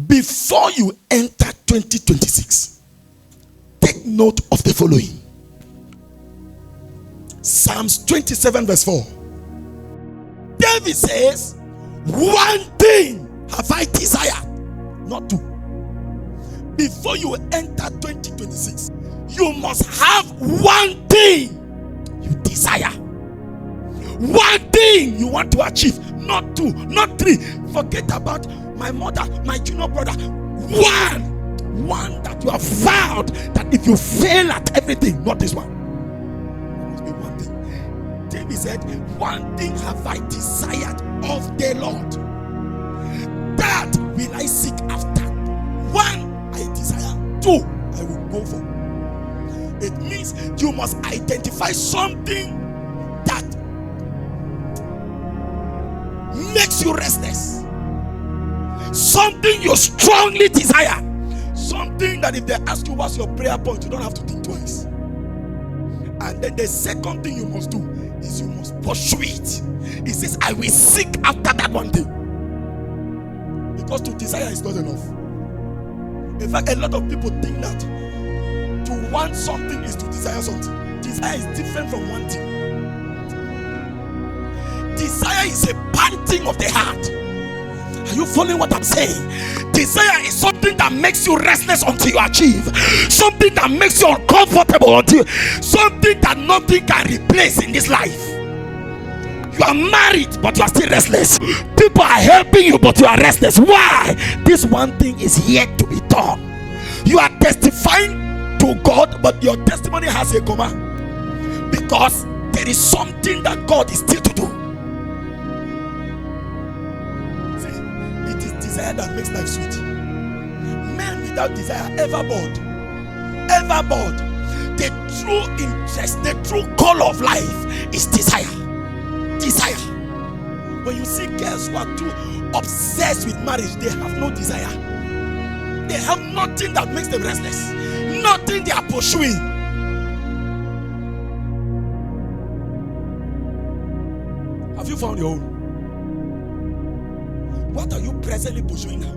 Before you enter 2026, take note of the following. Psalms 27 verse 4. David says, one thing have I desired, not two. Before you enter 2026, you must have one thing you desire. One thing you want to achieve, not two, not three. Forget about my mother, my junior brother. One that you have vowed that if you fail at everything, not this one. It must be one thing. David said, one thing have I desired of the Lord, that will I seek after. One I desire, two I will go for. It means you must identify something that makes you restless, something you strongly desire, something that if they ask you what's your prayer point, you don't have to think twice. And then the second thing you must do is you must pursue it. It says, I will seek after that one thing. Because to desire is not enough. In fact, a lot of people think that to want something is to desire something. Desire is different from wanting. Desire is a panting of the heart. Are you following what I'm saying? Desire is something that makes you restless until you achieve. Something that makes you uncomfortable until something that nothing can replace in this life. You are married, but you are still restless. People are helping you, but you are restless. Why? This one thing is yet to be done. You are testifying to God, but your testimony has a comma. Because there is something that God is still to do. Desire that makes life sweet. Men without desire ever bored. Ever bored. The true interest, the true call of life is desire. Desire. When you see girls who are too obsessed with marriage, they have no desire. They have nothing that makes them restless. Nothing they are pursuing. Have you found your own? What are you presently pursuing now?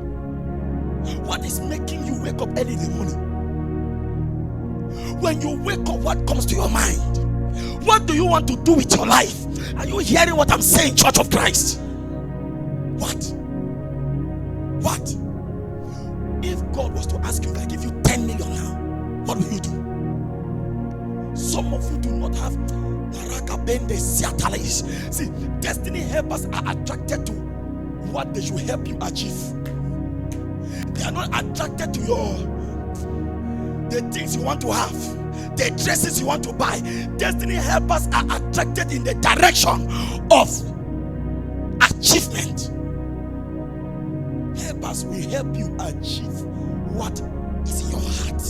What is making you wake up early in the morning? When you wake up, what comes to your mind? What do you want to do with your life? Are you hearing what I'm saying, Church of Christ? What? If God was to ask you, I give you 10 million now, what will you do? Some of you do not have see, destiny helpers are attracted to what they should help you achieve. They are not attracted to the things you want to have, the dresses you want to buy. Destiny helpers are attracted in the direction of achievement. Helpers will help you achieve what is in your heart.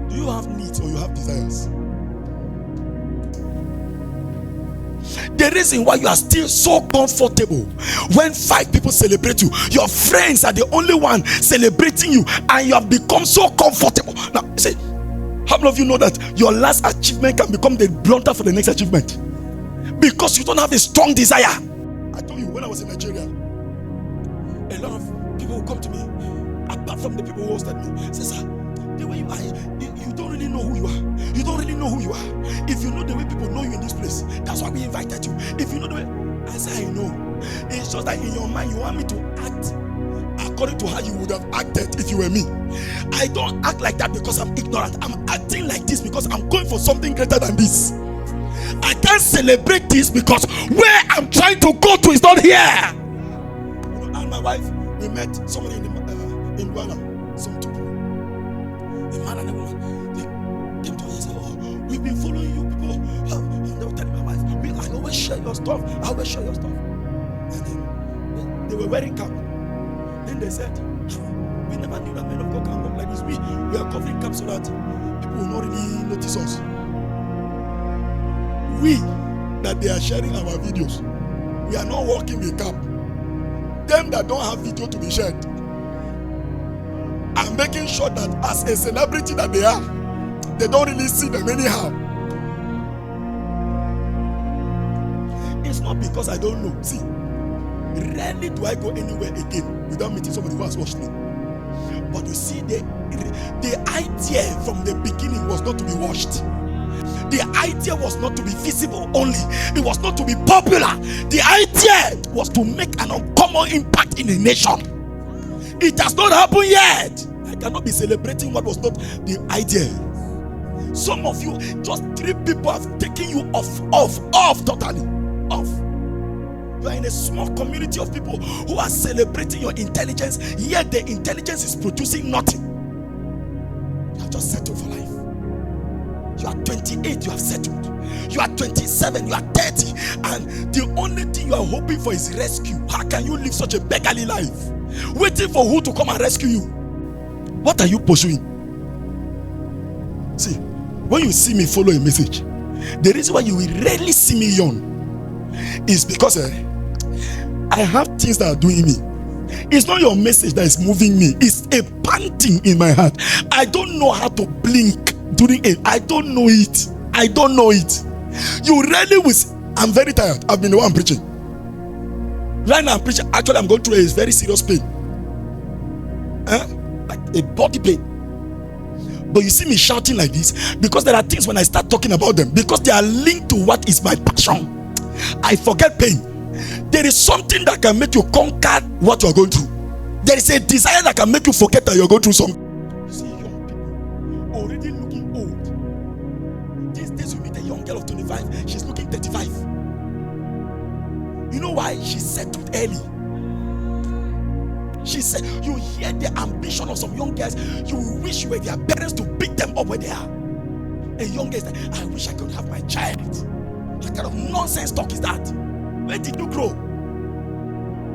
Do you have needs or you have desires? The reason why you are still so comfortable when 5 people celebrate you, your friends are the only one celebrating you, and you have become so comfortable. Now, say, how many of you know that your last achievement can become the blunter for the next achievement? Because you don't have a strong desire. I told you when I was in Nigeria, a lot of people will come to me, apart from the people who hosted me, say, sir, the way you are, you don't really know who you are. You don't really know who you are. If you know the way people know you in this place, that's why we invited you. If you know the way, I say I know. It's just that in your mind you want me to act according to how you would have acted if you were me. I don't act like that because I'm ignorant. I'm acting like this because I'm going for something greater than this. I can't celebrate this because where I'm trying to go to is not here. You know, and my wife, we met somebody in Roland, some two people, a man and a woman. They came to us and said, "Oh, we've been following you people." And they were telling my wife, "I always share your stuff. I always share your stuff." And then they were wearing cap. Then they said, "We never knew that men of God can walk like this. We are covering cap so that people will not really notice us." We, that they are sharing our videos, we are not walking with cap. Them that don't have video to be shared are making sure that as a celebrity that they are, they don't really see them anyhow. It's not because I don't know. See, rarely do I go anywhere again without meeting somebody who has washed me. But you see, the idea from the beginning was not to be washed. The idea was not to be visible only. It was not to be popular. The idea was to make an uncommon impact in a nation. It has not happened yet. I cannot be celebrating what was not the idea. Some of you, just 3 people have taken you off totally. Off. You are in a small community of people who are celebrating your intelligence, yet the intelligence is producing nothing. You have just settled for life. You are 28, you have settled. You are 27, you are 30, and the only thing you are hoping for is rescue. How can you live such a beggarly life? Waiting for who to come and rescue you? What are you pursuing? See, when you see me follow a message, the reason why you will rarely see me yawn is because I have things that are doing me. It's not your message that is moving me. It's a panting in my heart. I don't know how to blink during it. I don't know it. I don't know it. You rarely will. I'm very tired. I've been the one preaching. Right now I'm preaching. Actually, I'm going through a very serious pain. Like a body pain. But you see me shouting like this because there are things when I start talking about them, because they are linked to what is my passion. I forget pain. There is something that can make you conquer what you are going through. There is a desire that can make you forget that you are going through something. You see young people already looking old. These days you meet a young girl of 25, she's looking 35. You know why? She settled early. She said, you hear the ambition of some young guys, you wish you were their parents to pick them up where they are. A young guy said, I wish I could have my child. What kind of nonsense talk is that? Where did you grow?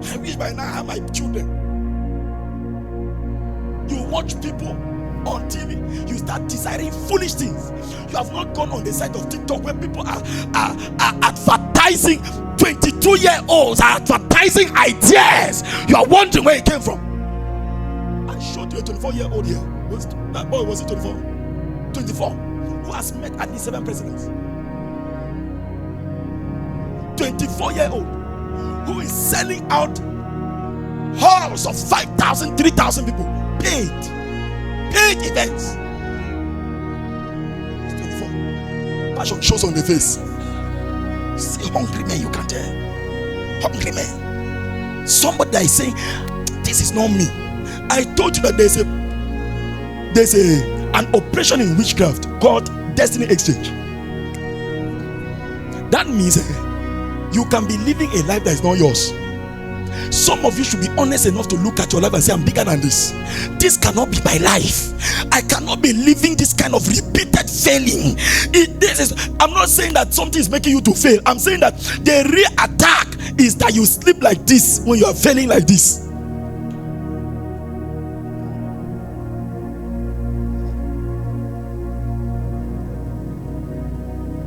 I wish by now I have my children. You watch people on TV, you start desiring foolish things. You have not gone on the side of TikTok where people are advertising. 22-year-olds are advertising ideas. You are wondering where it came from. I showed you a 24-year-old here. That boy, was it 24? 24. Who has met at least 7 presidents. 24-year-old who is selling out halls of 5,000, 3,000 people. Paid events. It's 24. Passion shows on the face. You see hungry men, you can't tell. Hungry men. Somebody that is saying, this is not me. I told you that there's an operation in witchcraft called destiny exchange. That means you can be living a life that is not yours. Some of you should be honest enough to look at your life and say, I'm bigger than this. This cannot be my life. I cannot be living this kind of repeated failing. I'm not saying that something is making you to fail. I'm saying that the real attack is that you sleep like this when you are failing like this.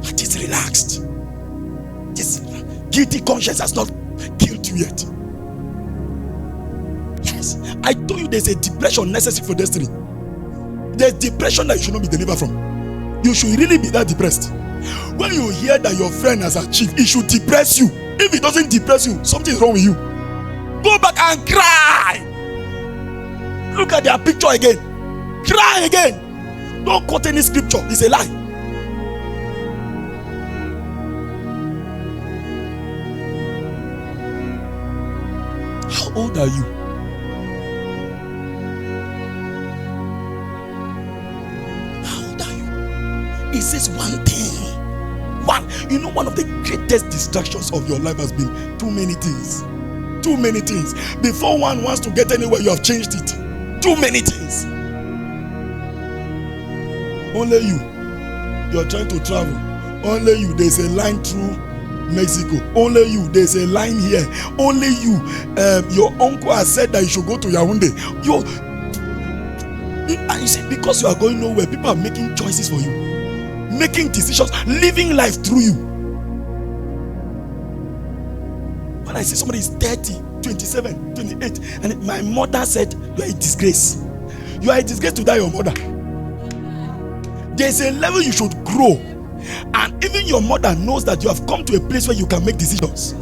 But it's relaxed. This guilty conscience has not killed you yet. I told you there's a depression necessary for destiny. There's depression that you should not be delivered from. You should really be that depressed. When you hear that your friend has achieved, it should depress you. If it doesn't depress you, something is wrong with you. Go back and cry. Look at their picture again. Cry again. Don't quote any scripture. It's a lie. How old are you? Is this one thing? You know, one of the greatest distractions of your life has been too many things. Too many things. Before one wants to get anywhere, you have changed it. Too many things. Only you're trying to travel. Only you, there's a line through Mexico. Only you, there's a line here. Only you, your uncle has said that you should go to Yaoundé. And you see, because you are going nowhere, people are making choices for you. Making decisions, living life through you. When I see somebody is 30, 27, 28, and my mother said, you are a disgrace. You are a disgrace to that your mother. There's a level you should grow And even your mother knows that you have come to a place where you can make decisions.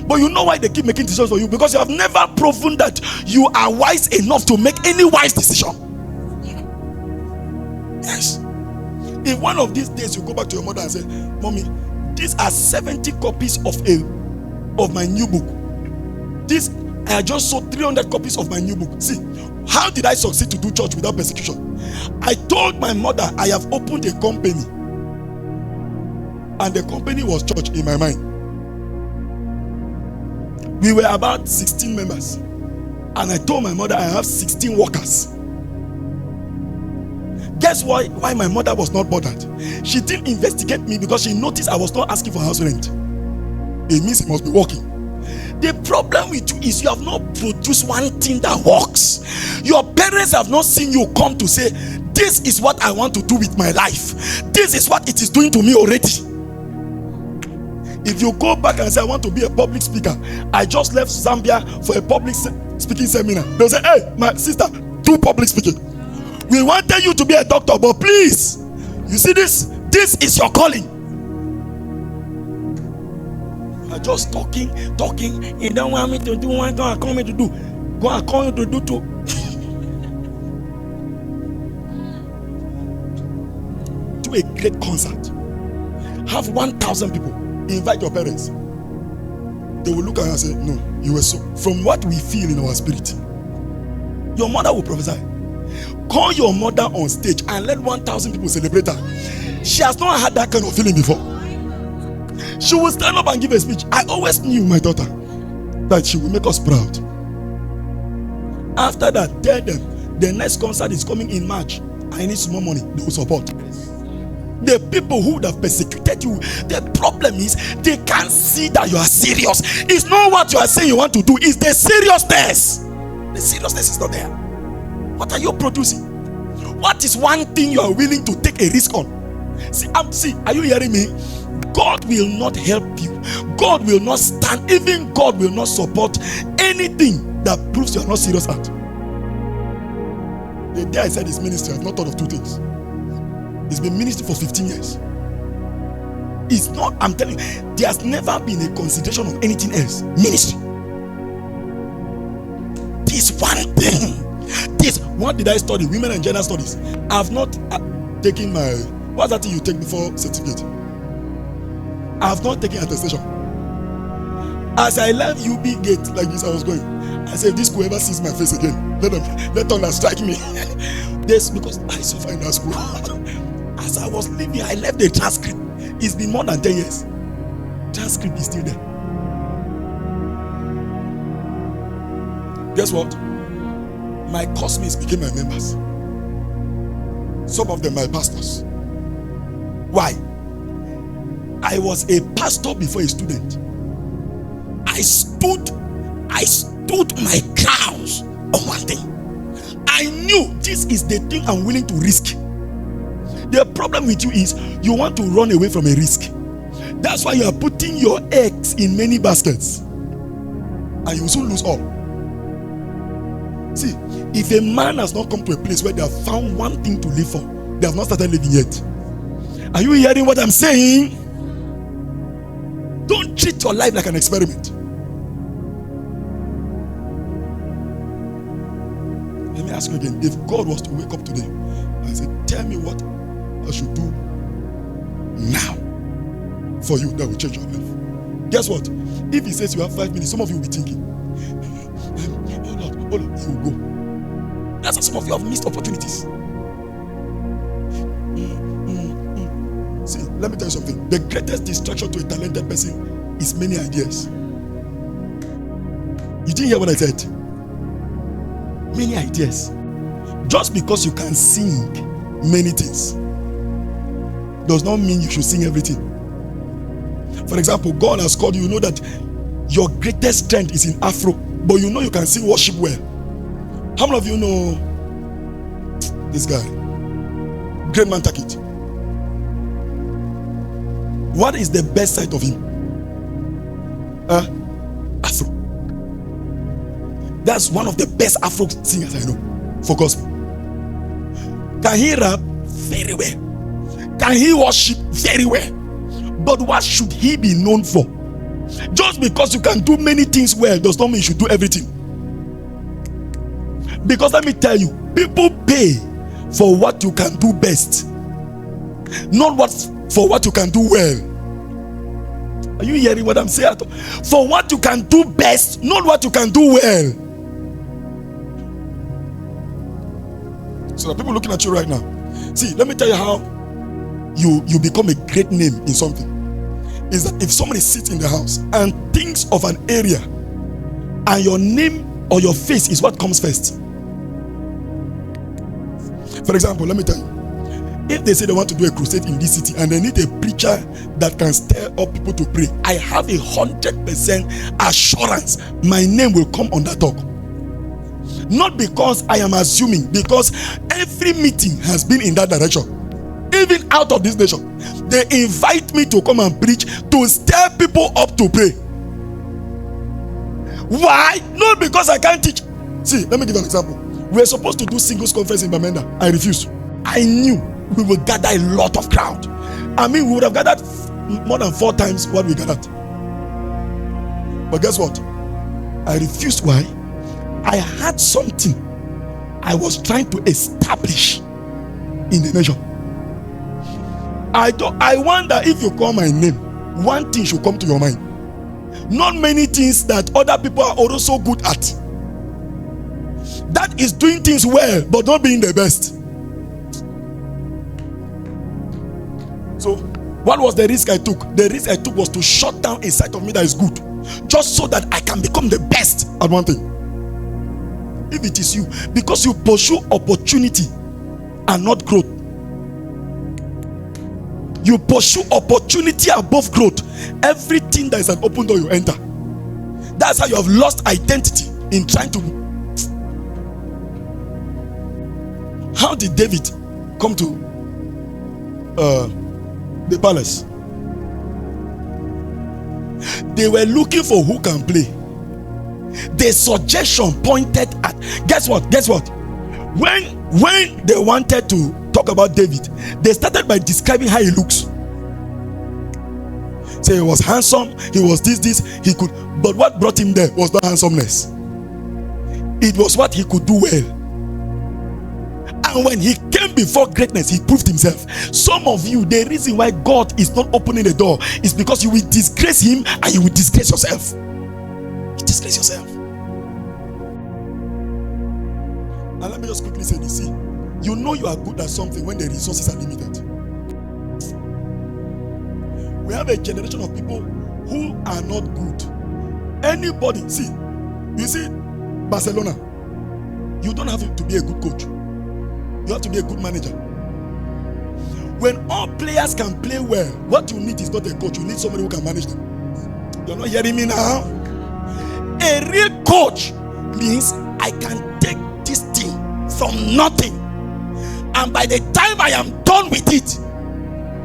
But you know why they keep making decisions for you? Because you have never proven that you are wise enough to make any wise decision. Yes. If one of these days you go back to your mother and say, Mommy, these are 70 copies of my new book. I just sold 300 copies of my new book. See, how did I succeed to do church without persecution? I told my mother I have opened a company, and the company was church in my mind. We were about 16 members, and I told my mother I have 16 workers. Guess why my mother was not bothered? She didn't investigate me because she noticed I was not asking for house rent. It means it must be working. The problem with you is you have not produced one thing that works. Your parents have not seen you come to say, this is what I want to do with my life. This is what it is doing to me already. If you go back and say, I want to be a public speaker, I just left Zambia for a public speaking seminar. They'll say, hey, my sister, do public speaking. We wanted you to be a doctor, but please, you see this is your calling. You are just talking. You don't want me to do what God call me to do. God call you to do too. Do a great concert. Have 1,000 people. Invite your parents. They will look at you and say, no, you were so. From what we feel in our spirit, your mother will prophesy. Call your mother on stage and let 1,000 people celebrate her. She has not had that kind of feeling before. She will stand up and give a speech. I always knew my daughter that she will make us proud. After that, tell them the next concert is coming in March. I need some more money. They will support. The people who would have persecuted you, the problem is they can't see that you are serious. It's not what you are saying you want to do, it's the seriousness. The seriousness is not there. What are you producing? What is one thing you are willing to take a risk on? See, are you hearing me? God will not help you. God will not stand. Even God will not support anything that proves you are not serious at. The day I said this ministry, I have not thought of two things. It's been ministry for 15 years. It's not, I'm telling you, there has never been a consideration of anything else. Ministry. This one thing. What did I study? Women and gender studies. I have not taken my, what's that thing you take before certificate? I have not taken attestation. As I left UB gate like this, I was going. I said, if this school ever sees my face again, let thunder strike me. This because I suffer in that school. As I was leaving, I left the transcript. It's been more than 10 years. Transcript is still there. Guess what? My classmates became my members. Some of them my pastors. Why? I was a pastor before a student. I stood my grounds on one thing. I knew this is the thing I'm willing to risk. The problem with you is you want to run away from a risk. That's why you are putting your eggs in many baskets, and you will soon lose all. See, if a man has not come to a place where they have found one thing to live for, they have not started living yet. Are you hearing what I'm saying? Don't treat your life like an experiment. Let me ask you again. If God was to wake up today and say, tell me what I should do now for you that will change your life. Guess what? If he says you have 5 minutes, some of you will be thinking, oh Lord, you will go. That's why some of you have missed opportunities. See, let me tell you something. The greatest distraction to a talented person is many ideas. You didn't hear what I said? Many ideas. Just because you can sing many things does not mean you should sing everything. For example, God has called you. You know that your greatest strength is in Afro, but you know you can sing worship well. How many of you know this guy? Great man Takit. What is the best side of him? Afro. That's one of the best Afro singers I know for gospel. Can he rap? Very well. can he worship very well, but what should he be known for? Just because you can do many things well does not mean you should do everything. Because let me tell you, people pay for what you can do best, not for what you can do well. Are you hearing what I'm saying? For what you can do best, not what you can do well. So the people looking at you right now, see, let me tell you how you become a great name in something. Is that if somebody sits in the house and thinks of an area, and your name or your face is what comes first. For example, let me tell you, if they say they want to do a crusade in this city and they need a preacher that can stir up people to pray, I have 100% assurance my name will come on that talk. Not because I am assuming, because every meeting has been in that direction. Even out of this nation, they invite me to come and preach to stir people up to pray. Why? Not because I can't teach. See, let me give you an example. We were supposed to do singles conference in Bamenda. I refused. I knew we would gather a lot of crowd. I mean, we would have gathered more than 4 times what we gathered. But guess what? I refused. Why? I had something I was trying to establish in the nation. I wonder if you call my name, one thing should come to your mind. Not many things that other people are also good at. That is doing things well, but not being the best. So, what was the risk I took? The risk I took was to shut down a side of me that is good, just so that I can become the best at one thing. If it is you, because you pursue opportunity and not growth. You pursue opportunity above growth. Everything that is an open door, you enter. That's how you have lost identity in trying to. How did David come to the palace? They were looking for who can play. The suggestion pointed at, guess what? When they wanted to talk about David, they started by describing how he looks. Say he was handsome, he was this, he could. But what brought him there was not handsomeness. It was what he could do well. And when he came before greatness, he proved himself. Some of you, the reason why God is not opening the door is because you will disgrace him and you will disgrace yourself. You disgrace yourself. And let me just quickly say this. See, you know you are good at something when the resources are limited. We have a generation of people who are not good. Anybody, see, you see, Barcelona, you don't have to be a good coach. You have to be a good manager. When all players can play well, what you need is not a coach. You need somebody who can manage them. You're not hearing me now? A real coach means I can take this thing from nothing, and by the time I am done with it,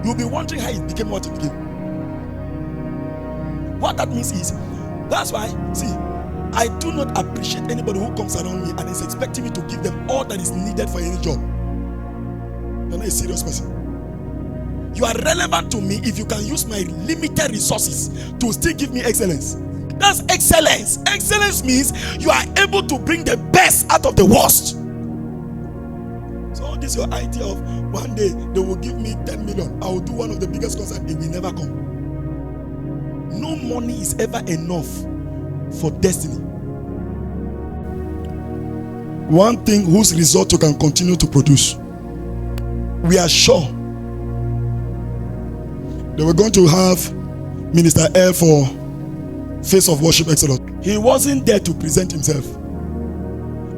you'll be wondering how it became what it became. What that means is, that's why, see, I do not appreciate anybody who comes around me and is expecting me to give them all that is needed for any job. You're not a serious person. You are relevant to me if you can use my limited resources to still give me excellence. That's excellence. Excellence means you are able to bring the best out of the worst. So this is your idea of one day they will give me 10 million. I will do one of the biggest concerts. It will never come. No money is ever enough for destiny. One thing whose result you can continue to produce. We are sure they were going to have Minister L for Face of Worship Excellence. He wasn't there to present himself,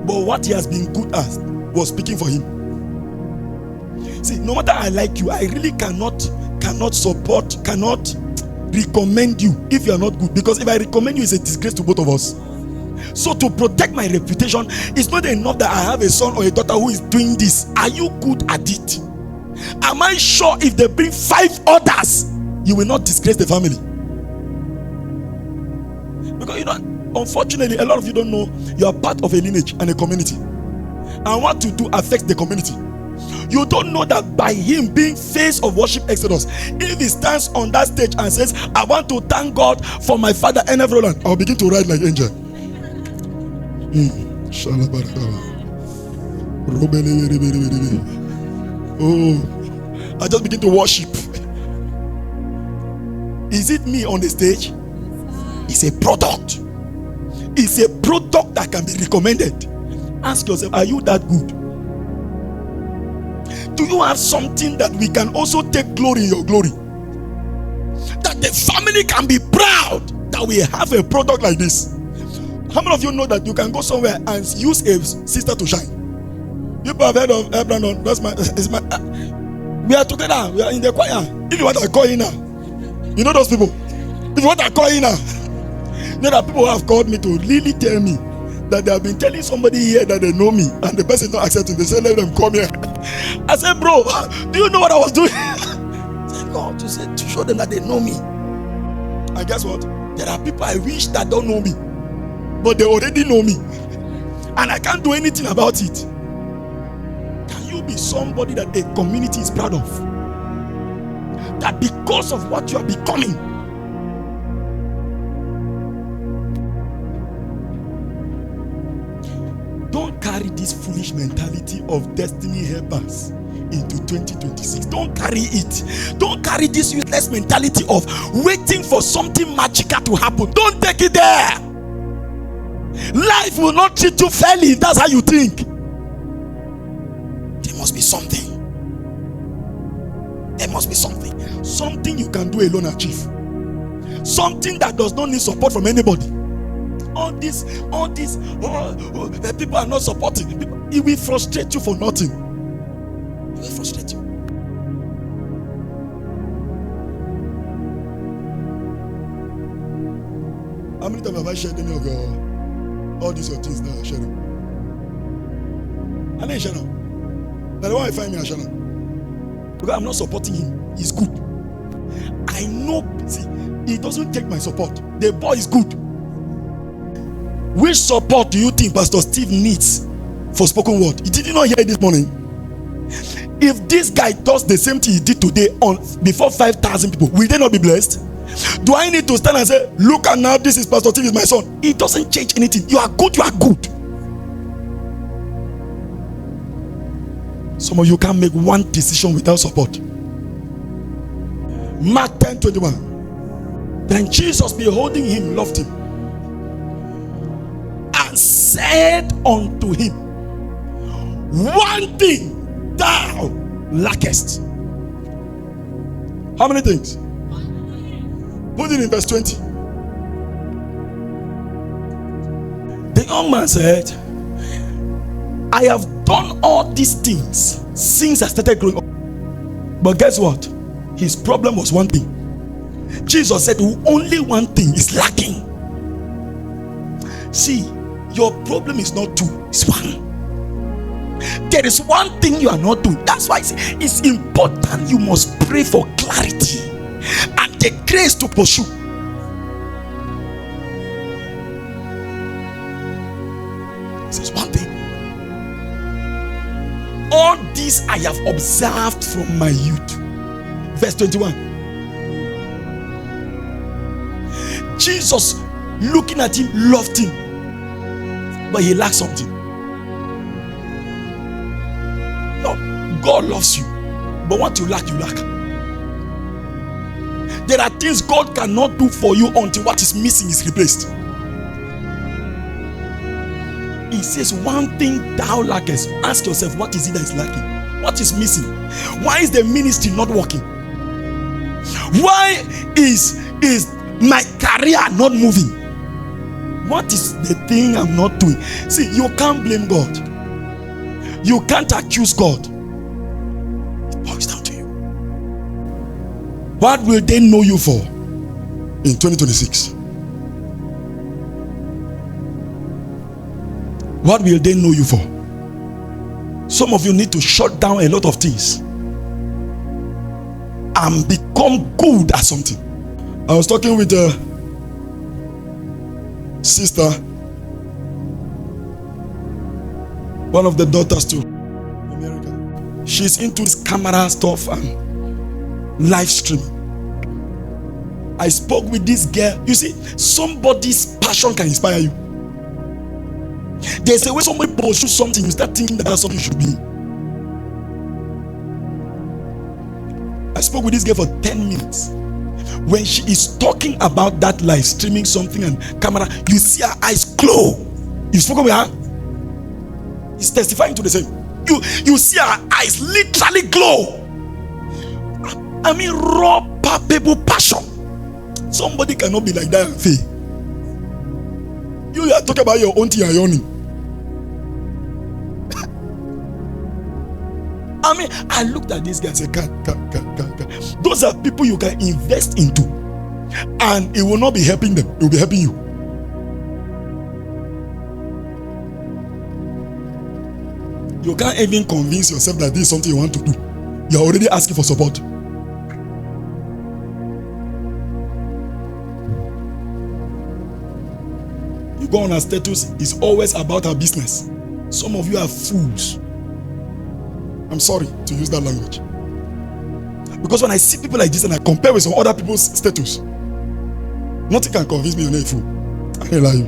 but what he has been good at was speaking for him. See, no matter I like you, I really cannot support, cannot recommend you if you are not good, because if I recommend you, it's a disgrace to both of us. So to protect my reputation, it's not enough that I have a son or a daughter who is doing this. Are you good at it? Am I sure if they bring 5 others, you will not disgrace the family? Because you know, unfortunately, a lot of you don't know you are part of a lineage and a community, and what you do affects the community. You don't know that by him being face of worship Exodus, if he stands on that stage and says, I want to thank God for my father and Roland, I'll begin to ride like angel. Oh, I just begin to worship. Is it me on the stage? It's a product. It's a product that can be recommended. Ask yourself, are you that good? Do you have something that we can also take glory in your glory? That the family can be proud that we have a product like this. How many of you know that you can go somewhere and use a sister to shine? People have heard of Brandon. That's my. We are together. We are in the choir. If you want to call in now, you know those people. If you want to call in now, you know that people have called me to really tell me that they have been telling somebody here that they know me, and the person not accepting. They say, let them come here. I said, bro, do you know what I was doing? I said, God, to show them that they know me. And guess what? There are people I wish that don't know me, but they already know me, and I can't do anything about it. Can you be somebody that the community is proud of? That because of what you are becoming, don't carry this foolish mentality of destiny helpers into 2026. Don't carry it. Don't carry this useless mentality of waiting for something magical to happen. Don't take it there. Life will not treat you fairly if that's how you think. There must be something. There must be something. Something you can do alone achieve. Something that does not need support from anybody. All this, the people are not supporting. It will frustrate you for nothing. It will frustrate you. How many times have I shared any of all these your things now? I share them. I didn't share them. Now the one I find me, I share them. Because I'm not supporting him. He's good. I know. See, he doesn't take my support. The boy is good. Which support do you think Pastor Steve needs for spoken word? Did you not hear it this morning? If this guy does the same thing he did today on before 5,000 people, will they not be blessed? Do I need to stand and say, look and now this is Pastor Steve is my son? It doesn't change anything. You are good, you are good. Some of you can't make one decision without support. Mark 10:21. Then Jesus, beholding him, loved him, and said unto him, one thing thou lackest. How many things? Put it in verse 20. The young man said, I have done all these things since I started growing up. But guess what? His problem was one thing. Jesus said only one thing is lacking. See, your problem is not two, it's one. There is one thing you are not doing. That's why it's important. You must pray for clarity and the grace to pursue. This is one thing. All this I have observed from my youth. Verse 21. Jesus, looking at him, loved him, but he lacked something. No, God loves you, but what you lack, you lack. There are things God cannot do for you until what is missing is replaced. He says, one thing thou lackest. Ask yourself, what is it that is lacking? What is missing? Why is the ministry not working? Why is my career not moving? What is the thing I'm not doing? See, you can't blame God. You can't accuse God. It boils down to you. What will they know you for in 2026? What will they know you for? Some of you need to shut down a lot of things and become good at something. I was talking with a sister, one of the daughters to America. She's into this camera stuff and live stream. I spoke with this girl. You see, somebody's passion can inspire you. There's a way somebody pursues something, you start thinking that that's something you should be. I spoke with this girl for 10 minutes. When she is talking about that live streaming something and camera, you see her eyes glow. You spoke with her? He's testifying to the same. You see her eyes literally glow. I mean, raw, palpable passion. Somebody cannot be like that and fail. You are talking about your own thing and yawning. I mean, I looked at this guy and said, can. Those are people you can invest into, and it will not be helping them, it will be helping you. You can't even convince yourself that this is something you want to do. You're already asking for support. You go on her status, it's always about her business. Some of you are fools. I'm sorry to use that language. Because when I see people like this and I compare with some other people's status, nothing can convince me you're not a fool. I can't lie you.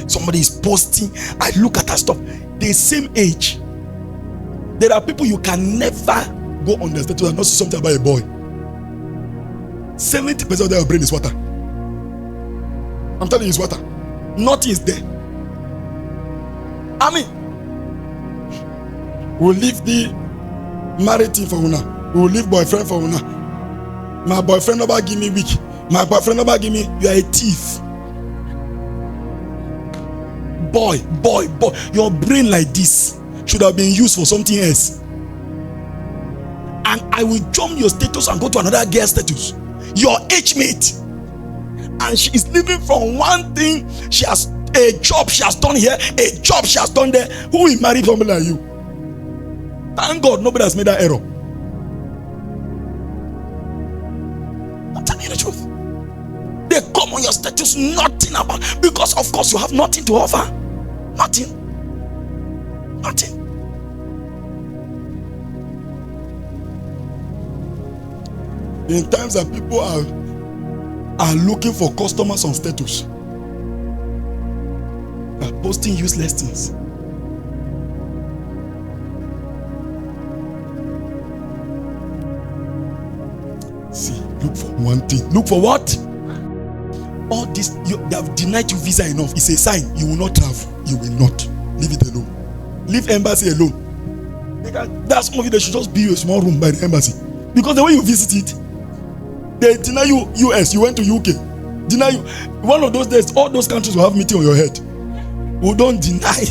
Somebody is posting, I look at her stuff, the same age. There are people you can never go on their status and not see something about a boy. 70% of their brain is water. I'm telling you, it's water. Nothing is there. I mean, we'll leave the married thing for una. We'll leave boyfriend for una. My boyfriend never give me weak. My boyfriend never give me. You are a thief. Boy. Your brain like this should have been used for something else. And I will jump your status and go to another girl's status. Your age mate. And she is living from one thing. She has a job she has done here, a job she has done there. Who will marry somebody like you? Thank God nobody has made that error. I'm telling you the truth. They come on your status, nothing about, because of course you have nothing to offer. Nothing. In times that people are looking for customers on status, they are posting useless things. See, look for one thing. Look for what? All this, they have denied you visa enough. It's a sign you will not travel. You will not. Leave it alone. Leave embassy alone. That's some of you, they should just be a small room by the embassy. Because the way you visit it, they deny you US, you went to UK. Deny you. One of those days, all those countries will have meeting on your head. We don't deny.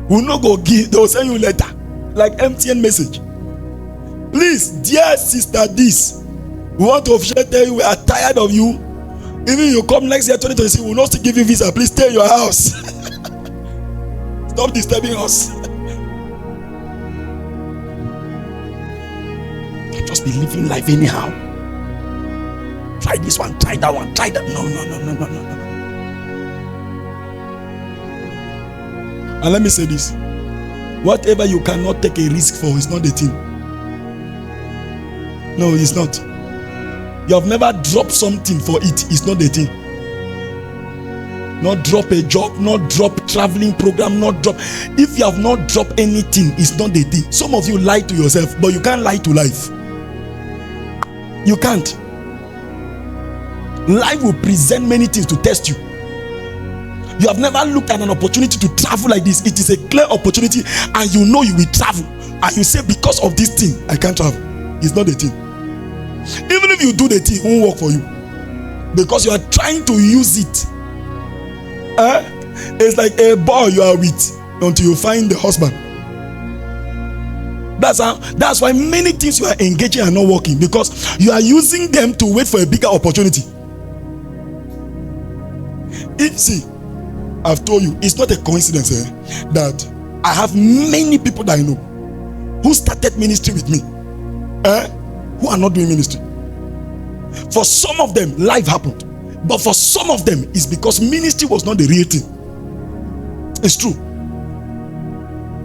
We'll not go give. They will send you a letter. Like MTN message. Please, dear sister, this. We want to officially tell you we are tired of you. Even you come next year 2026, we will not still give you visa. Please stay in your house. Stop disturbing us. Can't just be living life anyhow. Try this one, try that one, try that. No. And let me say this. Whatever you cannot take a risk for is not the thing. No, it's not. You have never dropped something for it. It's not the thing. Not drop a job, not drop traveling program, not drop. If you have not dropped anything, it's not the thing. Some of you lie to yourself, but you can't lie to life. You can't. Life will present many things to test you. You have never looked at an opportunity to travel like this. It is a clear opportunity, and you know you will travel. And you say, because of this thing, I can't travel. It's not the thing. Even if you do the thing, it won't work for you. Because you are trying to use it. It's like a boy you are with until you find the husband. That's why many things you are engaging are not working, because you are using them to wait for a bigger opportunity. See, I've told you, it's not a coincidence that I have many people that I know who started ministry with me, who are not doing ministry. For some of them, life happened. But for some of them, it's because ministry was not the real thing. It's true.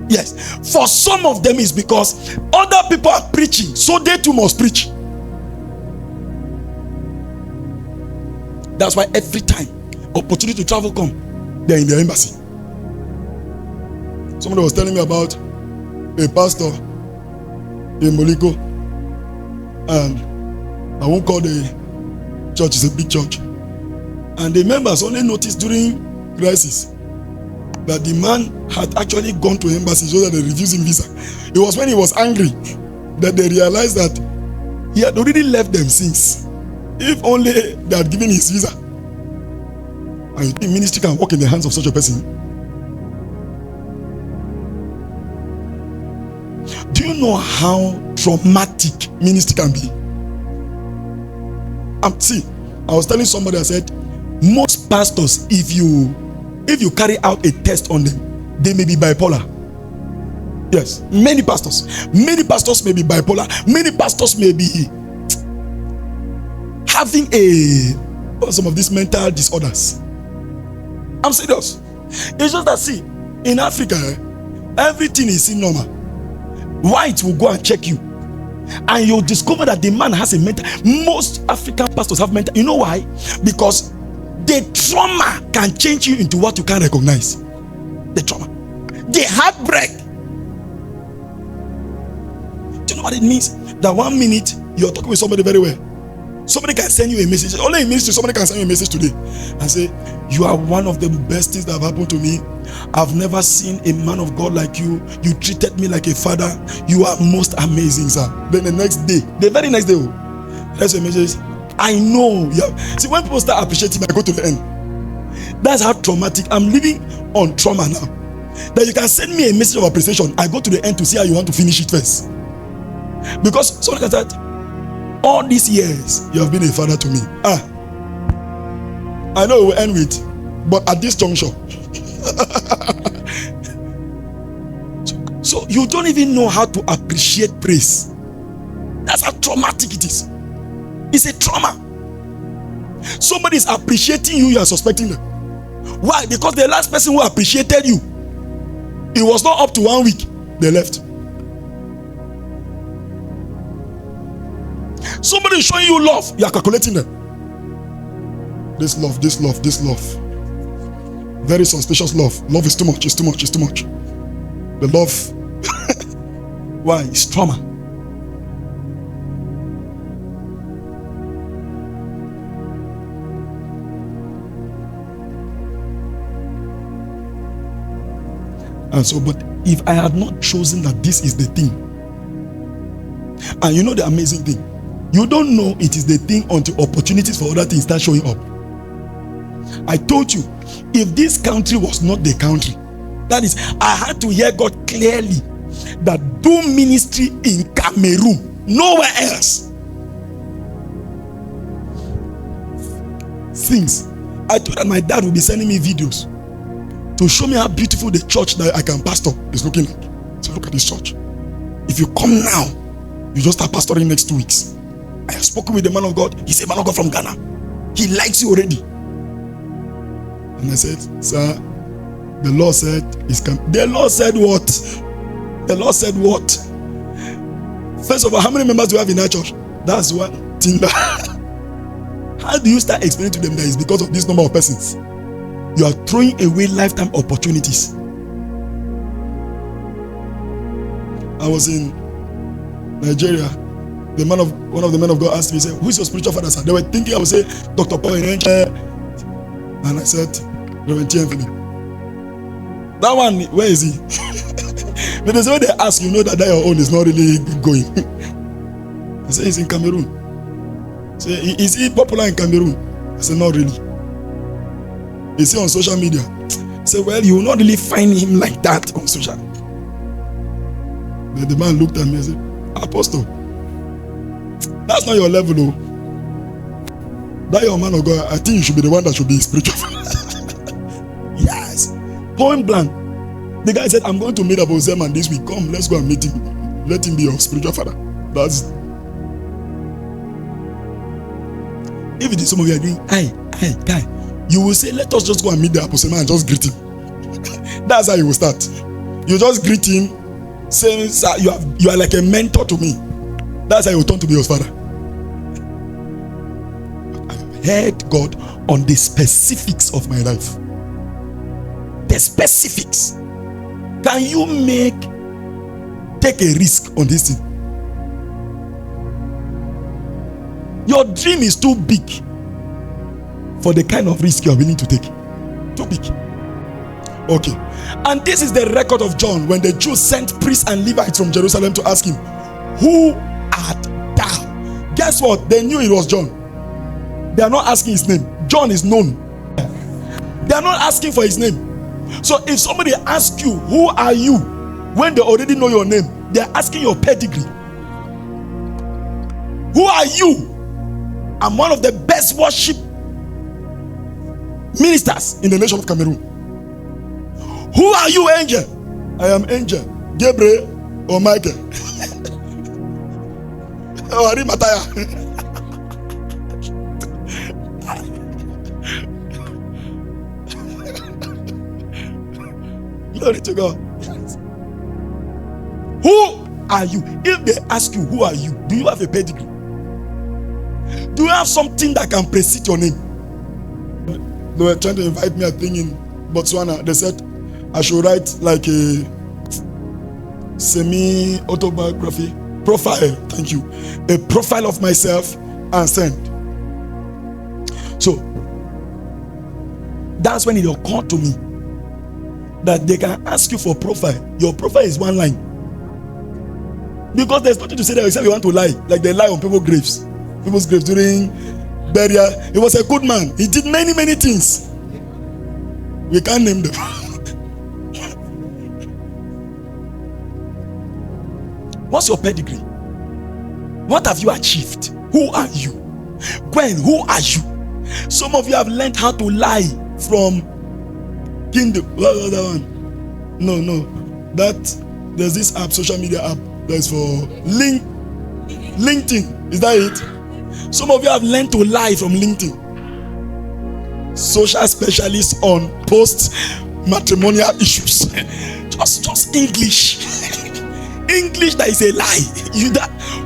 Yes. For some of them is because other people are preaching, so they too must preach. That's why every time opportunity to travel come, they're in the embassy. Somebody was telling me about a pastor in Moliko, and I won't call the church, it's a big church, and the members only noticed during crisis that the man had actually gone to embassy so that they refused him visa. It was when he was angry that they realized that he had already left them since. If only they had given his visa. And you think ministry can work in the hands of such a person? Do you know how traumatic ministry can be? See, I was telling somebody, I said, most pastors, if you carry out a test on them, they may be bipolar. Yes, many pastors may be bipolar. Many pastors may be having some of these mental disorders. I'm serious. It's just that, see, in Africa, everything is normal. White will go and check you, and you'll discover that the man has a mental. Most African pastors have mental. You know why? Because the trauma can change you into what you can't recognize. The trauma, the heartbreak. Do you know what it means? That 1 minute you're talking with somebody very well, somebody can send you a message. Only in ministry, somebody can send you a message today and say, "You are one of the best things that have happened to me. I've never seen a man of God like you. You treated me like a father. You are most amazing, sir." Then the next day, the very next day, there's a message. I know. Yeah. See, when people start appreciating, I go to the end. That's how traumatic. I'm living on trauma now. That you can send me a message of appreciation. I go to the end to see how you want to finish it first. Because so like I said, all these years you have been a father to me. I know it will end with, but at this juncture. So you don't even know how to appreciate praise. That's how traumatic it is. It's a trauma. Somebody is appreciating you, you are suspecting them. Why? Because the last person who appreciated you, it was not up to 1 week, they left. Somebody is showing you love, you are calculating them. This love. Very suspicious love. Love is too much, it's too much. The love. Why? It's trauma. And so, but if I had not chosen that this is the thing, and you know the amazing thing, you don't know it is the thing until opportunities for other things start showing up. I told you, if this country was not the country, that is, I had to hear God clearly that do ministry in Cameroon, nowhere else. Things. I thought that my dad would be sending me videos to show me how beautiful the church that I can pastor is looking like. So look at this church. If you come now, you just start pastoring next 2 weeks. I have spoken with the man of God. He's a man of God from Ghana. He likes you already. And I said, "Sir, the Lord said it's coming." The Lord said what? The Lord said what? First of all, how many members do you have in that church? That's one thing. How do you start explaining to them that it's because of this number of persons? You are throwing away lifetime opportunities. I was in Nigeria. One of the men of God asked me, he said, "Who is your spiritual father, sir?" They were thinking I would say Dr. Paul Enenche. And I said, Reverend Philip. That one, where is he? Because when they ask, you know that your own is not really going. I said, he's in Cameroon. I said, is he popular in Cameroon? I said, not really. Is he on social media? I said, well, you will not really find him like that on social. Then the man looked at me and said, "Apostle, that's not your level, though. That your man of God, I think you should be the one that should be spiritual." Yes. Point blank. The guy said, "I'm going to meet Apostle Zeman this week. Come, let's go and meet him. Let him be your spiritual father." That's. If it is some of you are doing, "Hey, guy," you will say, "Let us just go and meet the Apostle Zeman and just greet him." That's how you will start. You just greet him, saying, "Sir, you are like a mentor to me." That's how you turn to be your father. I've heard God on the specifics of my life. The specifics. Can you take a risk on this thing? Your dream is too big for the kind of risk you are willing to take. Too big. Okay. And this is the record of John when the Jews sent priests and Levites from Jerusalem to ask him, "Who art thou?" Guess what? They knew it was John. They are not asking his name. John is known. They are not asking for his name. So if somebody asks you, "Who are you?" when they already know your name, they are asking your pedigree. Who are you? I'm one of the best worship ministers in the nation of Cameroon. Who are you, Angel? I am Angel, Gabriel or Michael. Or Arimataya. Glory to God. Who are you? If they ask you, "Who are you?" do you have a pedigree? Do you have something that can precede your name? They were trying to invite me, I think, in Botswana. They said I should write like a semi-autobiography profile. Thank you. A profile of myself and send. So that's when it occurred to me that they can ask you for profile. Your profile is one line. Because there's nothing to say there except you want to lie. Like they lie on people's graves during burial. He was a good man. He did many things. We can't name them. What's your pedigree? What have you achieved? Who are you? Gwen, who are you? Some of you have learned how to lie from kingdom. What was that one? No. There's this app, social media app, that's for LinkedIn. Is that it? Some of you have learned to lie from LinkedIn. Social specialists on post-matrimonial issues. Just English. English that is a lie.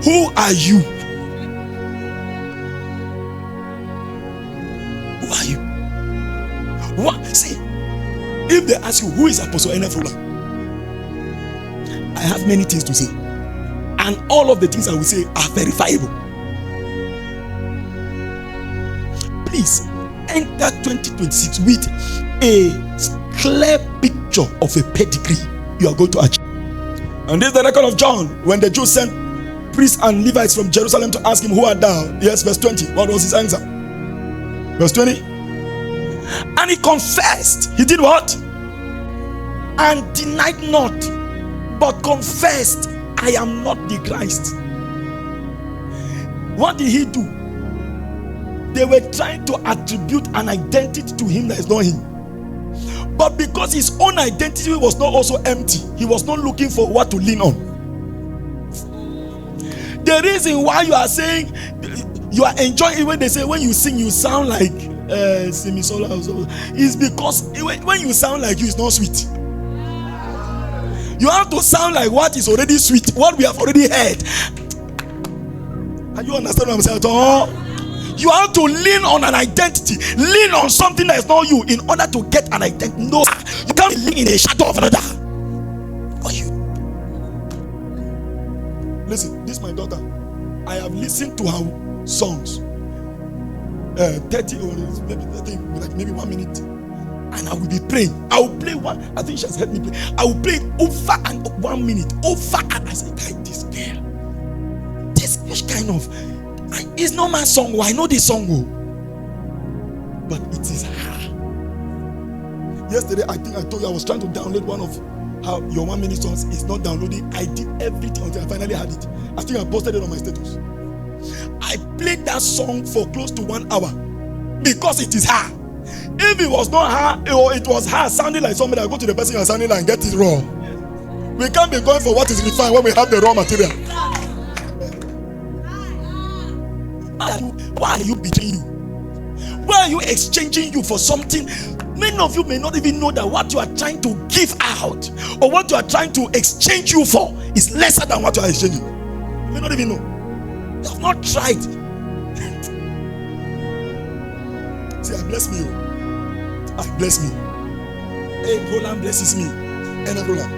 Who are you? Who are you? What? See, if they ask you, "Who is Apostle N.F. Roland?" I have many things to say, and all of the things I will say are verifiable. Please enter 2026 with a clear picture of a pedigree you are going to achieve. And this is the record of John when the Jews sent priests and Levites from Jerusalem to ask him, "Who art thou?" Yes, verse 20. What was his answer? Verse 20. And he confessed. He did what? And denied not, but confessed, "I am not the Christ." What did he do? They were trying to attribute an identity to him that is not him. But because his own identity was not also empty, he was not looking for what to lean on. The reason why you are saying you are enjoying it when they say when you sing you sound like Simisola is because when you sound like you, it's not sweet. You have to sound like what is already sweet, what we have already heard. Are you understand what I'm saying? Oh, you have to lean on an identity, lean on something that is not you in order to get an identity. No, you can't live in a shadow of another. Are you? Listen, this is my daughter. I have listened to her songs 30 or maybe 1 minute, and I will be praying. I will play one. I think she has helped me play. I will play over and 1 minute over, and I say, this girl, this kind of, it's not my song. I know this song, but it is her. Yesterday, I think I told you I was trying to download one of your 1 minute songs. It's not downloading. I did everything until I finally had it. I think I posted it on my status. I played that song for close to 1 hour because it is her. If it was not her, or it was her sounding like somebody, I go to the person and sounding like and get it raw. We can't be going for what is refined when we have the raw material. Why are you betraying you? Why are you exchanging you for something? Many of you may not even know that what you are trying to give out or what you are trying to exchange you for is lesser than what you are exchanging. You may not even know. You have not tried. See, I bless me. I bless me. Hey, Roland blesses me. And Roland.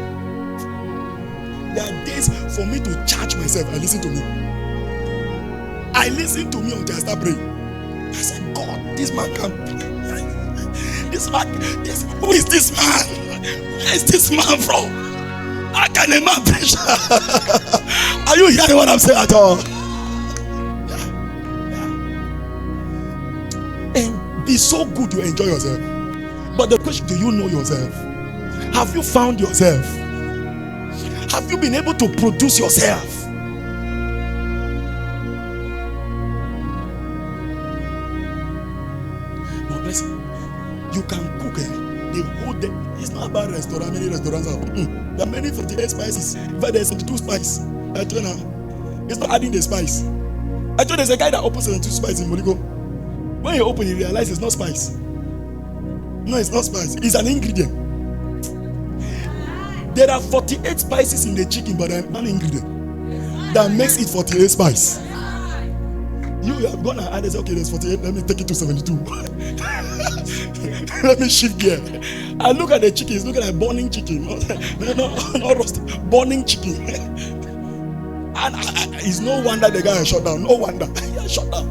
There are days for me to charge myself. I listen to me. I listen to me until I start praying. I said, God, this man can pray. This man, who is this man? Where is this man from? How can a man preach? Are you hearing what I'm saying at all? And be so good you enjoy yourself. But the question, do you know yourself? Have you found yourself? Have you been able to produce yourself? No, listen. You can cook the whole day. It's not about restaurant. Many restaurants have. There are many 48 spices. In fact, there's 72 spice. I told you, it's not adding the spice. I told there's a guy that opens 72 spice in Monaco. When you open, you realize it's not spice. No, it's not spice. It's an ingredient. There are 48 spices in the chicken, but an ingredient that makes it 48 spice. You have gone and added, okay, there's 48, let me take it to 72. Let me shift gear. I look at the chicken, it's looking like burning chicken. Not roasted, burning chicken. And it's no wonder the guy is shut down. No wonder. He has shut down.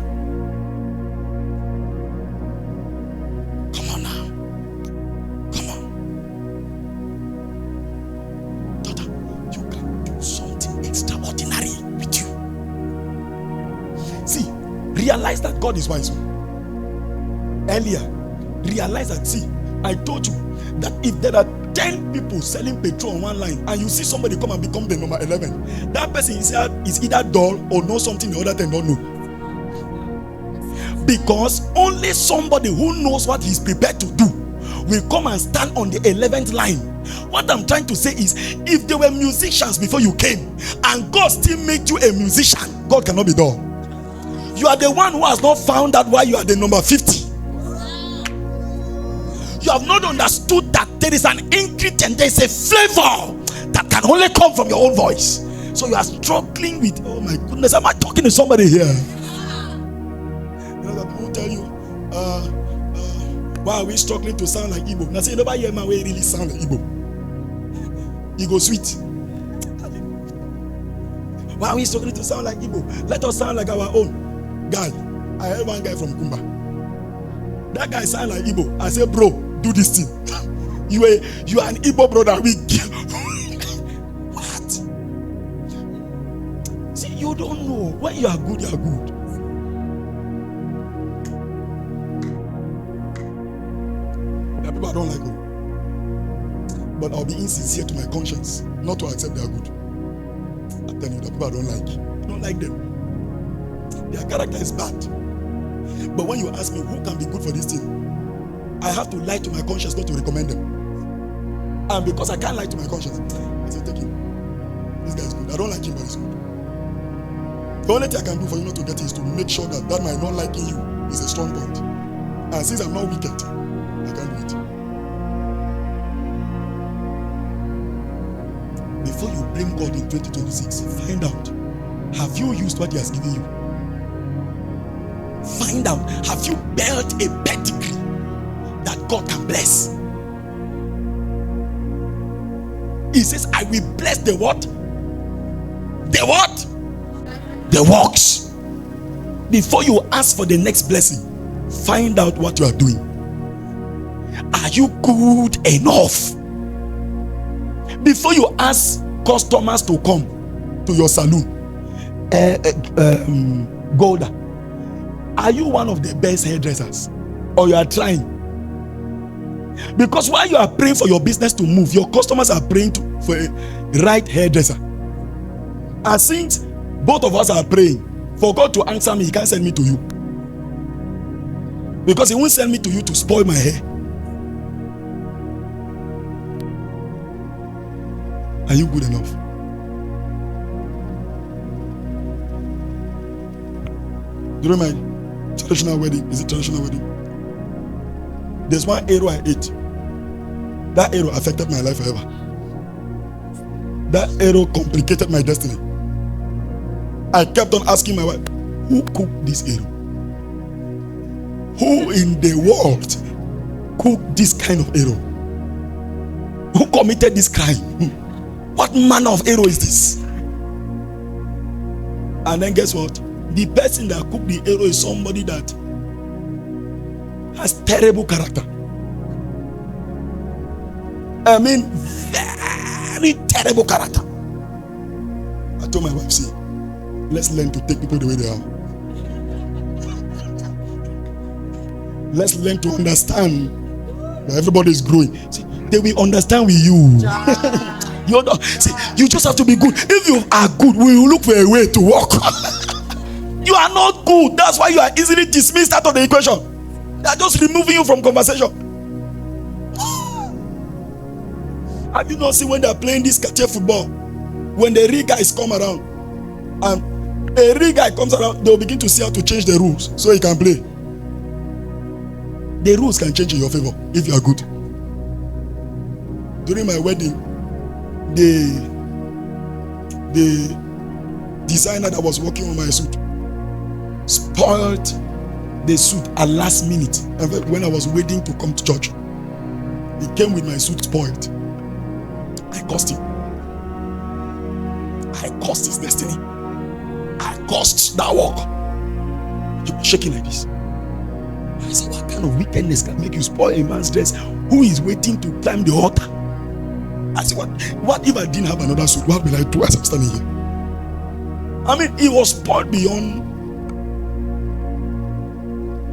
Come on now. Come on. Daughter, you can do something extraordinary with you. See, realize that God is wise. Earlier, realize that, see, I told you that if there are 10 people selling petrol on one line and you see somebody come and become the number 11, that person is either dull or knows something the other 10 don't know. Because only somebody who knows what he's prepared to do will come and stand on the 11th line. What I'm trying to say is, if there were musicians before you came and God still made you a musician, God cannot be dull. You are the one who has not found out why you are the number 50. You have not understood that there is an ingredient, there is a flavor that can only come from your own voice. So you are struggling with, oh my goodness, am I talking to somebody here? You know, people tell you, why are we struggling to sound like Igbo? Now say, nobody hear my way really sound like Igbo. Igbo sweet. Why are we struggling to sound like Igbo? Let us sound like our own guy. I heard one guy from Kumba. That guy sound like Igbo. I said, bro, do this thing. You are an Igbo brother. What? See, you don't know. When you are good, you are good. There are people I don't like them. But I'll be insincere to my conscience not to accept they are good. I'm telling you, the people I don't like. I don't like them. Their character is bad. But when you ask me who can be good for this thing, I have to lie to my conscience not to recommend them. And because I can't lie to my conscience, I say, take him. This guy is good. I don't like him, but he's good. The only thing I can do for you not to get it is to make sure that my not liking you is a strong point. And since I'm not wicked, I can't do it. Before you blame God in 2026, find out, have you used what he has given you? Find out, have you built a pedigree that God can bless? He says, I will bless the what? The what? The works. Before you ask for the next blessing, find out what you are doing. Are you good enough? Before you ask customers to come to your salon, Golda, are you one of the best hairdressers? Or you are trying? Because while you are praying for your business to move, your customers are praying for a right hairdresser. And since both of us are praying for God to answer me, he can't send me to you. Because he won't send me to you to spoil my hair. Are you good enough? During my traditional wedding, is it traditional wedding? There's one arrow I ate. That arrow affected my life forever. That arrow complicated my destiny. I kept on asking my wife, who cooked this arrow? Who in the world cooked this kind of arrow? Who committed this crime? What manner of arrow is this? And then guess what? The person that cooked the arrow is somebody that has terrible character. I mean, very terrible character. I told my wife, see, let's learn to take people the way they are. Let's learn to understand that everybody is growing. See, they will understand with you. You just have to be good. If you are good, we will look for a way to work. You are not good. That's why you are easily dismissed out of the equation. They are just removing you from conversation. Have you not seen when they are playing this catch football? When the real guys come around, and a real guy comes around, they will begin to see how to change the rules so he can play. The rules can change in your favor if you are good. During my wedding, the designer that was working on my suit spoiled the suit at last minute. When I was waiting to come to church, he came with my suit spoiled. I cursed him. I cursed his destiny. I cursed that work. He was shaking like this. I said, what kind of wickedness can make you spoil a man's dress who is waiting to climb the altar? I said, what if I didn't have another suit? What will I do as I'm standing here? I mean, he was spoiled beyond.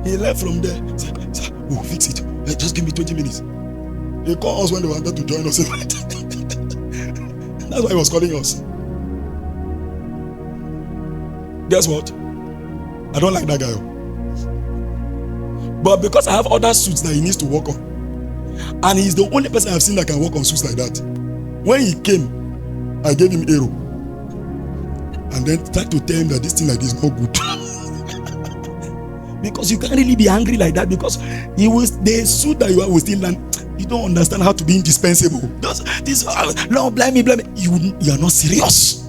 He left from there. He said, sir, we'll fix it. Just give me 20 minutes. They called us when they wanted to join us. That's why he was calling us. Guess what? I don't like that guy. But because I have other suits that he needs to work on, and he's the only person I've seen that can work on suits like that. When he came, I gave him arrow, and then tried to tell him that this thing like this is not good. Because you can't really be angry like that, because the suit that you are will still learn. You don't understand how to be indispensable. No, blame me. You are not serious.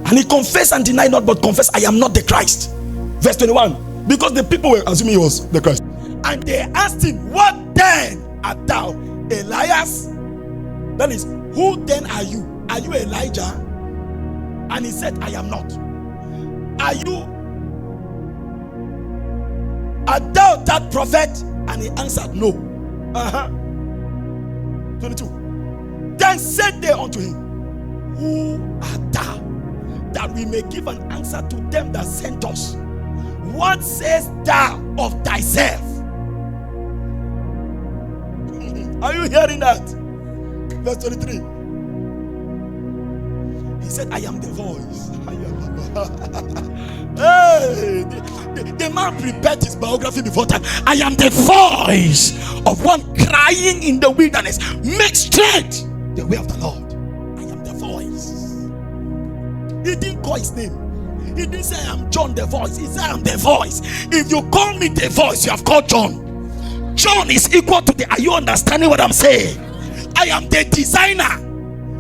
And he confessed and denied not, but confessed, I am not the Christ. Verse 21. Because the people were assuming he was the Christ. And they asked him, what then art thou, Elias? That is, who then are you? Are you Elijah? And he said, I am not. Art thou that prophet? And he answered, no. 22. Then said they unto him, who art thou, that we may give an answer to them that sent us? What sayest thou of thyself? Are you hearing that? Verse 23. He said, I am the voice. Hey, the man prepared his biography before time. I am the voice of one crying in the wilderness, make straight the way of the Lord. I am the voice. He didn't call his name. He didn't say I am John the voice. He said I am the voice. If you call me the voice, you have called John. John is equal to the. Are you understanding what I'm saying? I am the designer.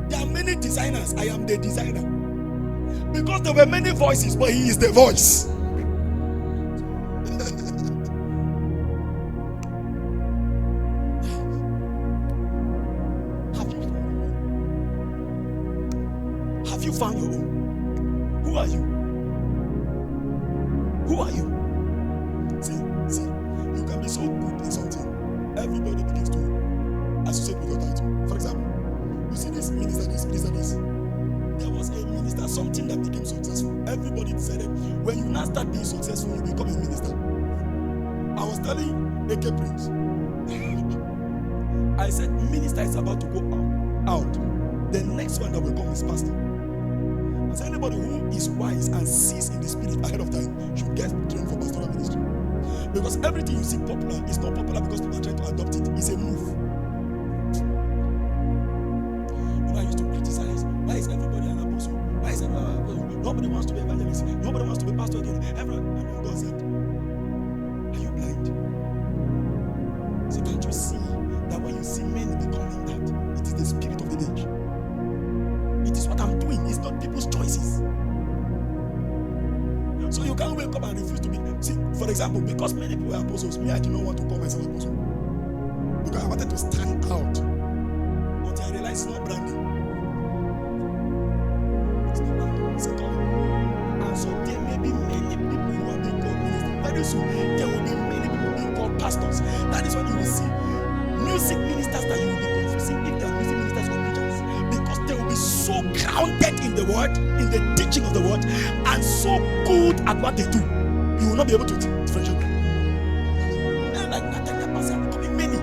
There are many designers. I am the designer. Because there were many voices, but he is the voice. Have you found your own? Who are you? Who are you? See, you can be so good in something. Everybody begins to associate with your title. For example, you see this minister, this. There was a minister, something that became successful. Everybody decided, when you now start being successful, you become a minister. I was telling AK Prince, I said, minister is about to go out. The next one that will come is pastor. I said, anybody who is wise and sees in the spirit ahead of time should get trained for pastoral ministry. Because everything you see popular is not popular because people are trying to adopt it. It's a move. When I used to criticize, why is everybody an apostle? Why is nobody wants to be evangelist? Nobody wants to be pastor again. Everyone, God said, example, because many people are apostles, me, I do not want to call myself apostle. Because I wanted to stand out until I realized it's not branding. It's not branding, it's a calling. And so there may be many people who are being called ministers. Very soon, there will be many people being called pastors. That is when you will see music ministers that you will be confusing if they are music ministers or preachers. Because they will be so grounded in the word, in the teaching of the word, and so good at what they do. You will not be able to differentiate. And like Nathaniel Pastor, there will be many.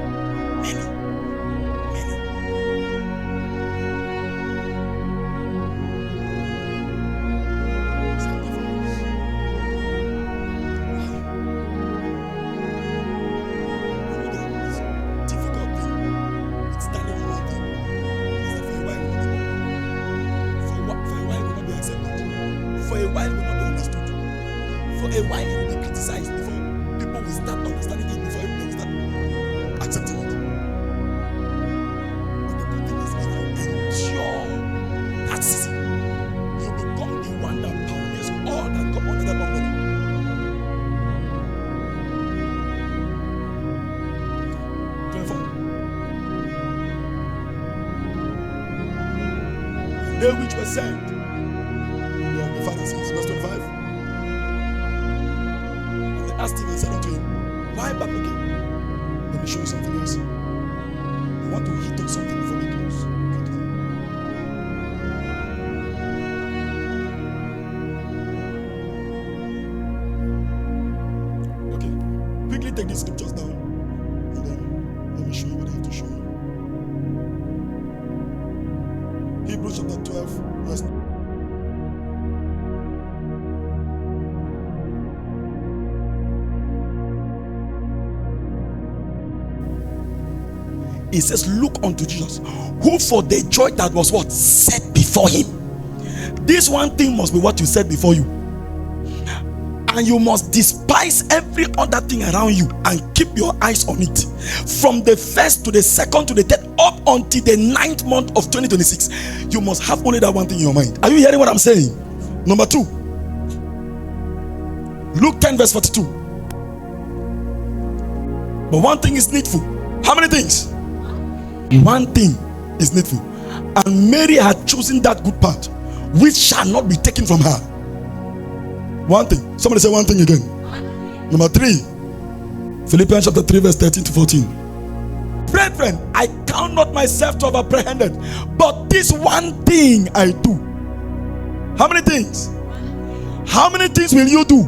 They which were sent, they are the Pharisees. Verse 25. And they asked him and said unto him, why Baphomet? Let me show you something else. I want to hit on something before we close. Okay. Quickly take these scriptures down. And then let me show you what I have to show you. Hebrews chapter 12, verse 9. It says, look unto Jesus, who for the joy that was what? Set before him. This one thing must be what you set before you. And you must despise every other thing around you and keep your eyes on it. From the first to the second to the third, up until the 9th month of 2026, you must have only that one thing in your mind. Are you hearing what I'm saying? Number 2, Luke 10 verse 42. But one thing is needful. How many things? One thing is needful. And Mary had chosen that good part, which shall not be taken from her. One thing. Somebody say one thing again. Number 3, Philippians chapter 3 verse 13 to 14. Brethren, I count not myself to have apprehended, but this one thing I do. How many things? How many things will you do?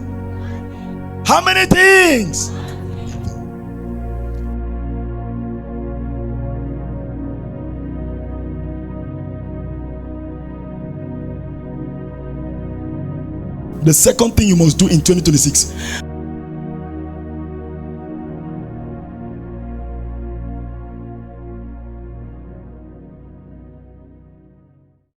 How many things? The second thing you must do in 2026,